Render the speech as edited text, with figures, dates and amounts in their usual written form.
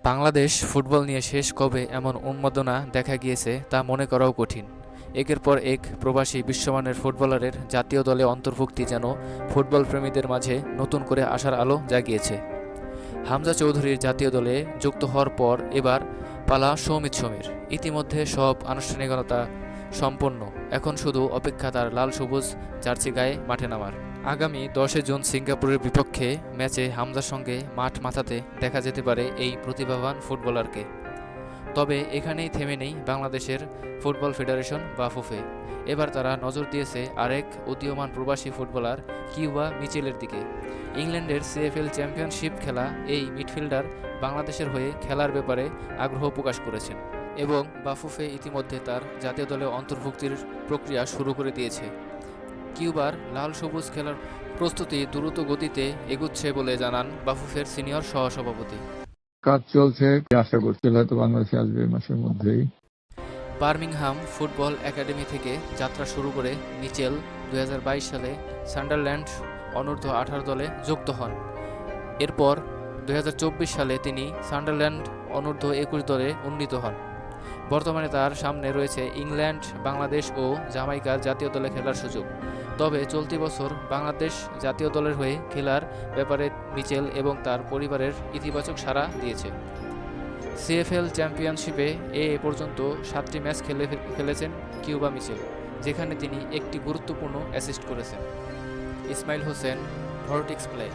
Bangladesh football নিয়ে শেষ কবে এমন উন্মাদনা দেখা গিয়েছে তা মনে করাও কঠিন। একের পর এক প্রবাসী বিশ্বমানের ফুটবলারের জাতীয় দলে অন্তর্ভুক্তি যেন ফুটবল প্রেমীদের মাঝে নতুন করে আশার আলো জাগিয়েছে। হামজা চৌধুরীর জাতীয় দলে যুক্ত হওয়ার পর এবার পালা সৌমিত সমীর। ইতিমধ্যে সব আনুষ্ঠানিকতা সম্পন্ন, এখন শুধু অপেক্ষা তার লাল সবুজ জার্সি গায়ে মাঠে নামার। আগামী 10 জুন সিঙ্গাপুরের বিপক্ষে ম্যাচে হামজার সঙ্গে মাঠ মাতাতে দেখা যেতে পারে এই প্রতিভাবান ফুটবলারকে। তবে এখানেই থেমে নেই বাংলাদেশের ফুটবল ফেডারেশন বা ফুফে। এবার তারা নজর দিয়েছে আরেক উদীয়মান প্রবাসী ফুটবলার কিউবা মিচেলের দিকে। ইংল্যান্ডের সিএফএল চ্যাম্পিয়নশিপ খেলা এই মিডফিল্ডার বাংলাদেশের হয়ে খেলার ব্যাপারে আগ্রহ প্রকাশ করেছেন এবং বাফুফে ইতিমধ্যে তার জাতীয় দলে অন্তর্ভুক্তির প্রক্রিয়া শুরু করে দিয়েছে। কিউবার লাল সবুজ খেলার প্রস্তুতি দ্রুত গতিতে এগুচ্ছে বলে জানান বাফুফের সিনিয়র সহসভাপতি। কাজ চলছে, আশা করছি হয়তো বাংলাদেশে আসবে এই মাসের মধ্যেই। বার্মিংহাম ফুটবল একাডেমি থেকে যাত্রা শুরু করে মিচেল 2022 সালে সান্ডারল্যান্ড অনূর্ধ্ব-18 দলে যুক্ত হন। এরপর 2024 সালে তিনি সান্ডারল্যান্ড অনূর্ধ্ব-21 দলে উন্নীত হন। বর্তমানে তার সামনে রয়েছে ইংল্যান্ড, বাংলাদেশ ও জামাইকার জাতীয় দলে খেলার সুযোগ। তবে চলতি বছর বাংলাদেশ জাতীয় দলের হয়ে খেলার ব্যাপারে মিচেল এবং তার পরিবারের ইতিবাচক সাড়া দিয়েছে। সিএফএল চ্যাম্পিয়নশিপে এ পর্যন্ত 7টি ম্যাচ খেলেছেন কিউবা মিচেল, যেখানে তিনি একটি গুরুত্বপূর্ণ অ্যাসিস্ট করেছেন। ইসমাইল হোসেন, ভর্টিক্স প্লে।